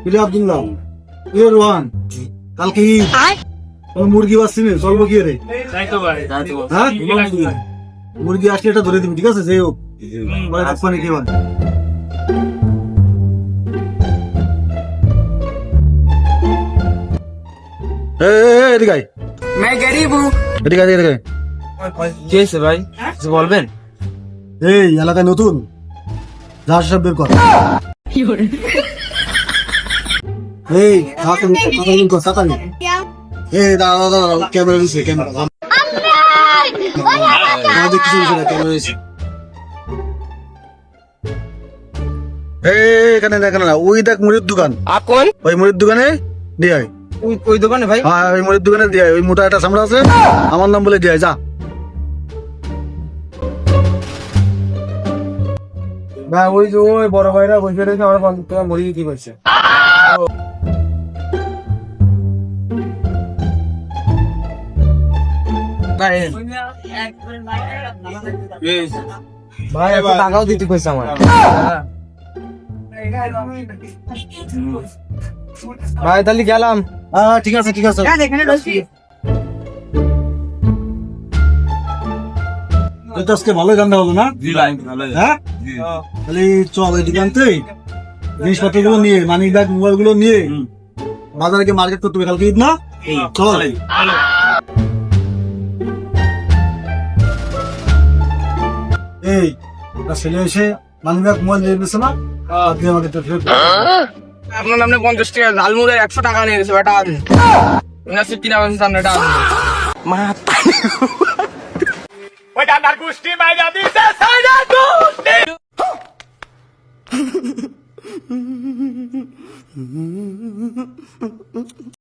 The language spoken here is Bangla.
কিরে আব্দুল্লাহ, কিরে রোহান, কালকে ঈদ, তোর মুরগি বাঁচছি নে, চলবো কি রে? হ্যাঁ? মুরগি আসলে এটা ধরে দিবি, ঠিক আছে? যে হোক পরে ভাত পানি খেয়ে এদিকে আয়। मैं गरीब हूँ। এদিকে আয়, এদিকে আয়। कैसे भाई কিছু বলবেন? এই এলাকায় নতুন, যা সব বের কর। এই দাঁড়া দাঁড়া, ক্যামেরা দিচ্ছে, ক্যামেরা দেখতেছি ক্যামেরা দিচ্ছে। এখানে দেখেন না, ওই দেখ মুড়ির দোকান, आप कौन? ওই মুড়ির দোকানে দিয়ে আয়। कोई दुकान है भाई? হ্যাঁ ওই মুড়ির দোকানে দিয়ে আয়, ওই মোটা একটা সামরা আছে, আমার নাম বলে দিয়ে আয়, যা। ভাই ওই যে ওই বড় ভাইরা বসে রয়েছে, আমার বন্ধু তোমার মুরগি কি করছে? ভাই এত টাকাও দিতে কইছে আমার। ভাই তাহলে গেলাম। ঠিক আছে ঠিক আছে। এই তো আজকে ভালোই গান্ডা হলো না? হ্যাঁ তাহলে চল এই দোকানতে জিনিসপত্র গুলো নিয়ে, মানি ব্যাগ মোবাইল গুলো নিয়ে বাজারে গিয়ে মার্কেট করতে হবে, কালকে ঈদ না? চল। এই ছেলে এসে মানি ব্যাগ মোবাইল নিয়ে নিচ্ছে না, আপনি আমাকে তো ফেরত দিন। আপনার নামে 50 টাকা, ঝালমুড়ে 100 টাকা নিয়ে গেছে, বেটা আছে না? 50 টাকা সামনে টাকা মা ওই ডান্ডার গুষ্টি মাইরা দিতে সাইডা তো